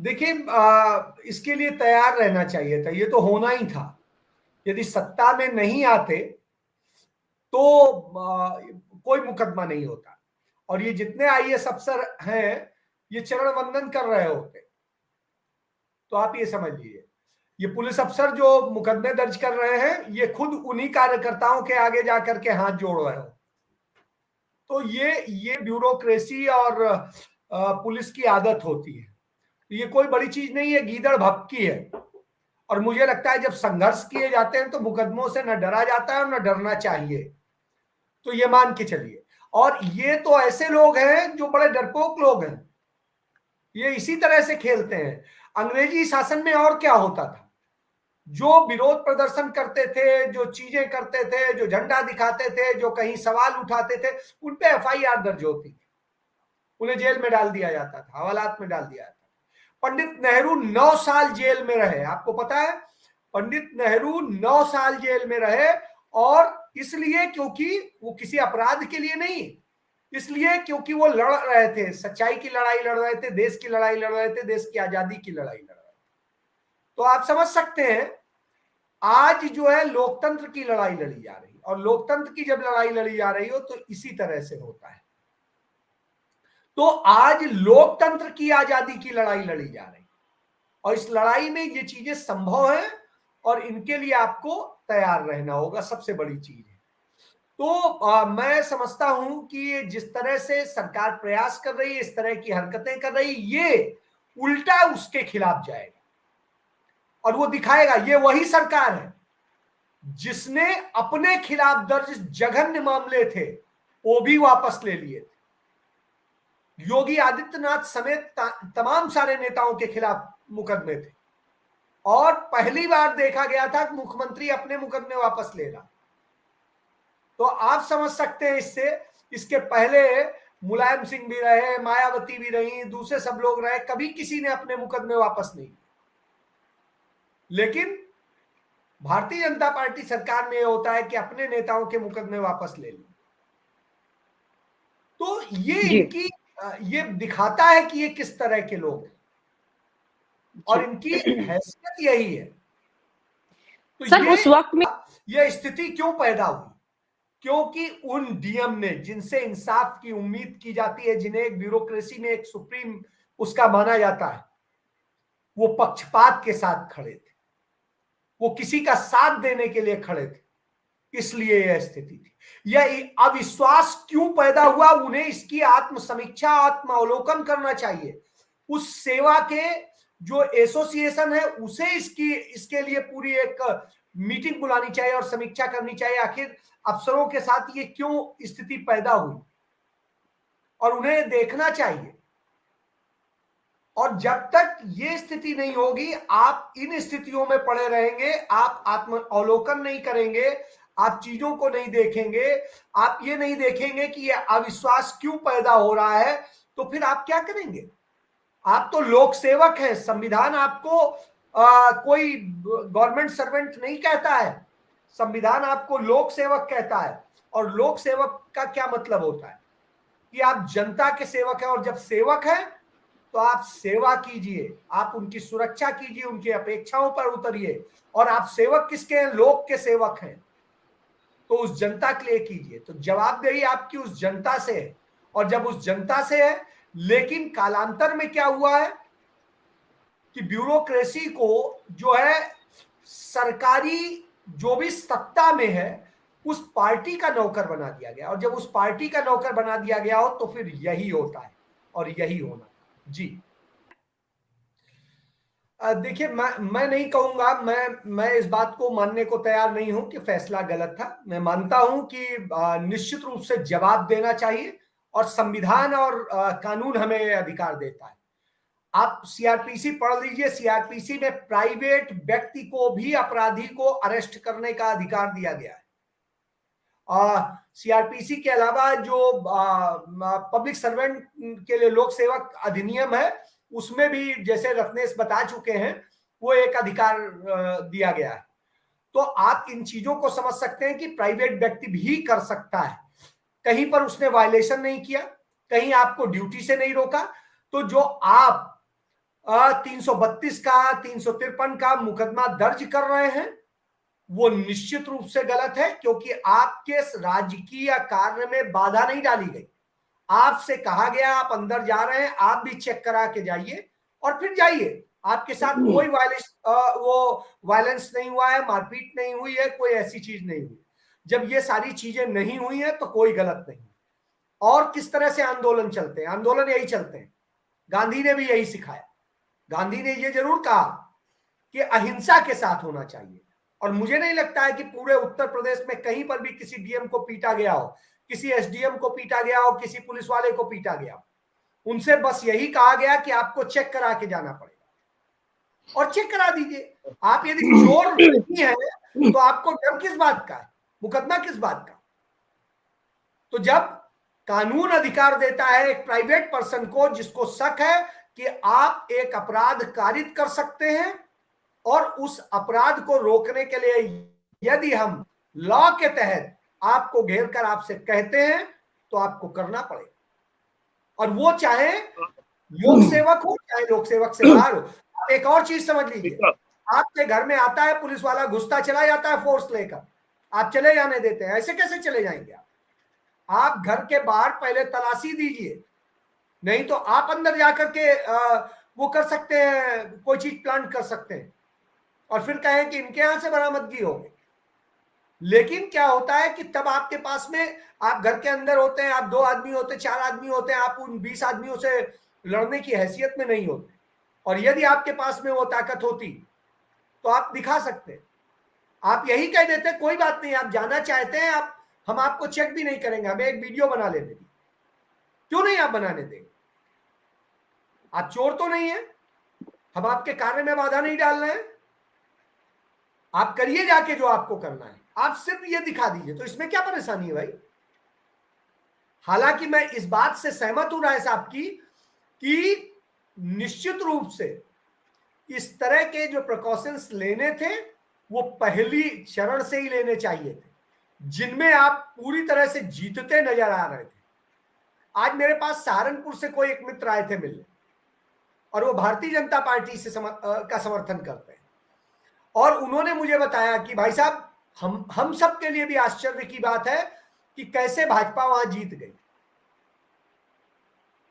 देखिए, इसके लिए तैयार रहना चाहिए था, ये तो होना ही था। यदि सत्ता में नहीं आते तो कोई मुकदमा नहीं होता, और ये जितने आईएएस अफसर हैं ये चरण वंदन कर रहे होते। तो आप ये समझ लीजिए, ये पुलिस अफसर जो मुकदमे दर्ज कर रहे हैं ये खुद उन्हीं कार्यकर्ताओं के आगे जाकर के हाथ जोड़ रहे हो। तो ये ब्यूरोक्रेसी और पुलिस की आदत होती है। ये कोई बड़ी चीज नहीं है, गीदड़ भभकी है। और मुझे लगता है जब संघर्ष किए जाते हैं तो मुकदमों से न डरा जाता है और न डरना चाहिए। तो ये मान के चलिए, और ये तो ऐसे लोग हैं जो बड़े डरपोक लोग हैं, ये इसी तरह से खेलते हैं। अंग्रेजी शासन में और क्या होता था, जो विरोध प्रदर्शन करते थे, जो चीजें करते थे, जो झंडा दिखाते थे, जो कहीं सवाल उठाते थे, उन पे एफआईआर दर्ज होती थी, उन्हें जेल में डाल दिया जाता था, हवालात में डाल दिया जाता था। पंडित नेहरू 9 साल जेल में रहे, आपको पता है? पंडित नेहरू 9 साल जेल में रहे, और इसलिए क्योंकि वो किसी अपराध के लिए नहीं, इसलिए क्योंकि वो लड़ रहे थे, सच्चाई की लड़ाई लड़ रहे थे, देश की लड़ाई लड़ रहे थे, देश की आजादी की लड़ाई लड़ रहे थे। तो आप समझ सकते हैं आज जो है लोकतंत्र की लड़ाई लड़ी जा रही, और लोकतंत्र की जब लड़ाई लड़ी जा रही हो तो इसी तरह से होता है। तो आज लोकतंत्र की आजादी की लड़ाई लड़ी जा रही, और इस लड़ाई में ये चीजें संभव है, और इनके लिए आपको तैयार रहना होगा, सबसे बड़ी चीज है। तो मैं समझता हूं कि जिस तरह से सरकार प्रयास कर रही है, इस तरह की हरकतें कर रही, ये उल्टा उसके खिलाफ जाएगा, और वो दिखाएगा ये वही सरकार है जिसने अपने खिलाफ दर्ज जघन्य मामले थे वो भी वापस ले लिए थे। योगी आदित्यनाथ समेत तमाम सारे नेताओं के खिलाफ मुकदमे थे, और पहली बार देखा गया था कि मुख्यमंत्री अपने मुकदमे वापस ले रहा। तो आप समझ सकते हैं इसके पहले मुलायम सिंह भी रहे, मायावती भी रही, दूसरे सब लोग रहे, कभी किसी ने अपने मुकदमे वापस नहीं। लेकिन भारतीय जनता पार्टी सरकार में यह होता है कि अपने नेताओं के मुकदमे वापस ले लो। तो ये दिखाता है कि ये किस तरह के लोग हैं, और इनकी हैसियत यही है। तो सर, उस वक्त में यह स्थिति क्यों पैदा हुई? क्योंकि उन डीएम ने, जिनसे इंसाफ की उम्मीद की जाती है, जिन्हें एक ब्यूरोक्रेसी में एक सुप्रीम उसका माना जाता है, वो पक्षपात के साथ खड़े थे, वो किसी का साथ देने के लिए खड़े थे, इसलिए यह स्थिति थी। यह अविश्वास क्यों पैदा हुआ, उन्हें इसकी आत्मसमीक्षा, आत्मावलोकन करना चाहिए। उस सेवा के जो एसोसिएशन है उसे इसके लिए पूरी एक मीटिंग बुलानी चाहिए और समीक्षा करनी चाहिए, आखिर अफसरों के साथ ये क्यों स्थिति पैदा हुई, और उन्हें देखना चाहिए। और जब तक ये स्थिति नहीं होगी, आप इन स्थितियों में पड़े रहेंगे, आप आत्म अवलोकन नहीं करेंगे, आप चीजों को नहीं देखेंगे, आप ये नहीं देखेंगे कि ये अविश्वास क्यों पैदा हो रहा है, तो फिर आप क्या करेंगे? आप तो लोक सेवक हैं, संविधान आपको कोई गवर्नमेंट सर्वेंट नहीं कहता है, संविधान आपको लोक सेवक कहता है। और लोक सेवक का क्या मतलब होता है कि आप जनता के सेवक हैं, और जब सेवक हैं तो आप सेवा कीजिए, आप उनकी सुरक्षा कीजिए, उनकी अपेक्षाओं पर उतरिए। और आप सेवक किसके हैं? लोक के सेवक हैं, तो उस जनता के लिए कीजिए। तो जवाबदेही आपकी उस जनता से है, और जब उस जनता से है, लेकिन कालांतर में क्या हुआ है कि ब्यूरोक्रेसी को जो है सरकारी जो भी सत्ता में है उस पार्टी का नौकर बना दिया गया, और जब उस पार्टी का नौकर बना दिया गया हो तो फिर यही होता है, और यही होना जी। देखिए, मैं नहीं कहूंगा, मैं इस बात को मानने को तैयार नहीं हूं कि फैसला गलत था। मैं मानता हूं कि निश्चित रूप से जवाब देना चाहिए, और संविधान और कानून हमें अधिकार देता है। आप सीआरपीसी पढ़ लीजिए, सीआरपीसी में प्राइवेट व्यक्ति को भी अपराधी को अरेस्ट करने का अधिकार दिया गया है। सीआरपीसी के अलावा जो पब्लिक सर्वेंट के लिए लोक सेवक अधिनियम है, उसमें भी जैसे रत्नेश बता चुके हैं, वो एक अधिकार दिया गया है। तो आप इन चीजों को समझ सकते हैं कि प्राइवेट व्यक्ति भी कर सकता है, कहीं पर उसने वायलेशन नहीं किया, कहीं आपको ड्यूटी से नहीं रोका। तो जो आप 332 का 353 का मुकदमा दर्ज कर रहे हैं, वो निश्चित रूप से गलत है, क्योंकि आपके राजकीय कार्य में बाधा नहीं डाली गई। आपसे कहा गया आप अंदर जा रहे हैं, आप भी चेक करा के जाइए और फिर जाइए। आपके साथ कोई वायलेंस नहीं हुआ है, मारपीट नहीं हुई है, कोई ऐसी चीज नहीं हुई। जब ये सारी चीजें नहीं हुई है तो कोई गलत नहीं। और किस तरह से आंदोलन चलते हैं? आंदोलन यही चलते हैं, गांधी ने भी यही सिखाया। गांधी ने ये जरूर कहा कि अहिंसा के साथ होना चाहिए, और मुझे नहीं लगता है कि पूरे उत्तर प्रदेश में कहीं पर भी किसी डीएम को पीटा गया हो, किसी एसडीएम को पीटा गया हो, किसी पुलिस वाले को पीटा गया हो। उनसे बस यही कहा गया कि आपको चेक करा के जाना पड़ेगा, और चेक करा दीजिए। आप यदि चोर नहीं है तो आपको डर किस बात का है, मुकदमा किस बात का? तो जब कानून अधिकार देता है एक प्राइवेट पर्सन को जिसको शक है कि आप एक अपराध कारित कर सकते हैं, और उस अपराध को रोकने के लिए यदि हम लॉ के तहत आपको घेर कर आपसे कहते हैं तो आपको करना पड़ेगा, और वो चाहे लोक सेवक हो चाहे लोक सेवक से बाहर हो। आप एक और चीज समझ लीजिए, आपके घर में आता है पुलिस वाला, घुसता चला जाता है फोर्स लेकर, आप चले जाने देते हैं? ऐसे कैसे चले जाएंगे आप घर के बाहर पहले तलाशी दीजिए, नहीं तो आप अंदर जाकर के वो कर सकते हैं, कोई चीज प्लांट कर सकते हैं और फिर कहें कि इनके यहां से बरामदगी हो गई। लेकिन क्या होता है कि तब आपके पास में, आप घर के अंदर होते हैं, आप 2 आदमी होते, 4 आदमी होते हैं, आप उन 20 आदमियों से लड़ने की हैसियत में नहीं होते। और यदि आपके पास में वो ताकत होती तो आप दिखा सकते, आप यही कह देते कोई बात नहीं, आप जाना चाहते हैं, आप, हम आपको चेक भी नहीं करेंगे, हमें एक वीडियो बना लेने दी। क्यों नहीं आप बनाने देंगे? आप चोर तो नहीं है, हम आपके कार्य में बाधा नहीं डाल रहे हैं, आप करिए जाके जो आपको करना है, आप सिर्फ ये दिखा दीजिए, तो इसमें क्या परेशानी है भाई? हालांकि मैं इस बात से सहमत हूं राय साहब की कि निश्चित रूप से इस तरह के जो प्रिकॉशंस लेने थे वो पहली चरण से ही लेने चाहिए थे, जिनमें आप पूरी तरह से जीतते नजर आ रहे थे। आज मेरे पास सहारनपुर से कोई एक मित्र आए थे मिलने, और वो भारतीय जनता पार्टी से का समर्थन करते हैं, और उन्होंने मुझे बताया कि भाई साहब, हम सब के लिए भी आश्चर्य की बात है कि कैसे भाजपा वहां जीत गई।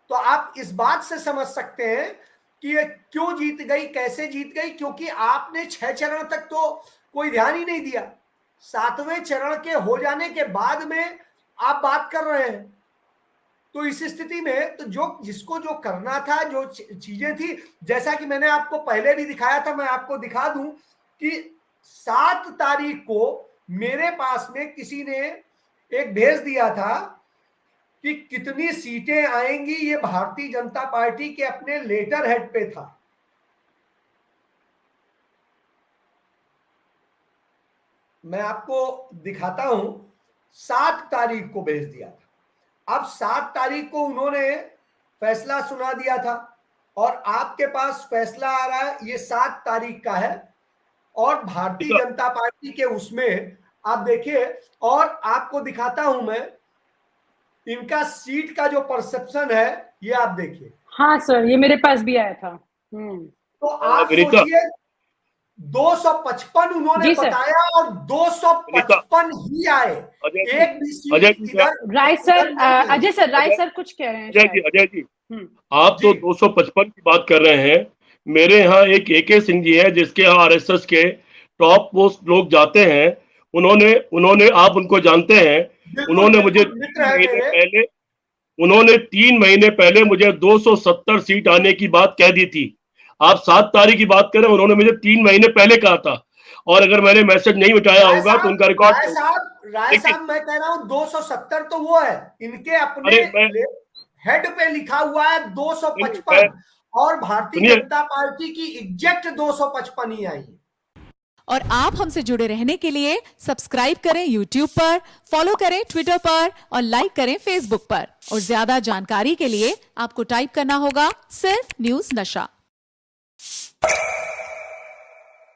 तो आप इस बात से समझ सकते हैं कि ये क्यों जीत गई, कैसे जीत गई, क्योंकि आपने 6 चरण तक तो कोई ध्यान ही नहीं दिया। 7वें चरण के हो जाने के बाद में आप बात कर रहे हैं। तो इस स्थिति में तो जो जिसको जो करना था, जो चीजें थी, जैसा कि मैंने आपको पहले भी दिखाया था, मैं आपको दिखा दूं कि 7 तारीख को मेरे पास में किसी ने एक भेज दिया था कि कितनी सीटें आएंगी, ये भारतीय जनता पार्टी के अपने लेटर हेड पे था। मैं आपको दिखाता हूं, 7 तारीख को भेज दिया था। अब 7 तारीख को उन्होंने फैसला सुना दिया था, और आपके पास फैसला आ रहा है, ये 7 तारीख का है, और भारतीय जनता पार्टी के उसमें आप देखिए, और आपको दिखाता हूं मैं इनका सीट का जो परसेप्शन है, ये आप देखिए। हाँ सर, ये मेरे पास भी आया था। तो आप सोचिए, 255 उन्होंने बताया और 255 ही आए, एक भी सीट इधर। राय सर, राय सर कुछ कह रहे हैं। अजय जी, आप तो 255 की बात कर रहे हैं। मेरे यहाँ एक AK सिंह जी है, जिसके यहाँ RSS के टॉप पोस्ट लोग जाते हैं। उन्होंने आप उनको जानते हैं, उन्होंने मुझे 3 महीने पहले मुझे 270 सीट आने की बात कह दी थी। आप 7 तारीख की बात करें, उन्होंने मुझे 3 महीने पहले कहा था, और अगर मैंने मैसेज नहीं उठाया होगा तो उनका रिकॉर्ड। राय साहब, मैं कह रहा हूं 270 तो वो है, इनके अपने हेड पे लिखा हुआ है 255, और भारतीय जनता पार्टी की एग्जैक्ट 255 ही आई। और आप हमसे जुड़े रहने के लिए सब्सक्राइब करें YouTube पर, फॉलो करें Twitter पर, और लाइक करें Facebook पर। और ज्यादा जानकारी के लिए आपको टाइप करना होगा सिर्फ न्यूज़ नशा।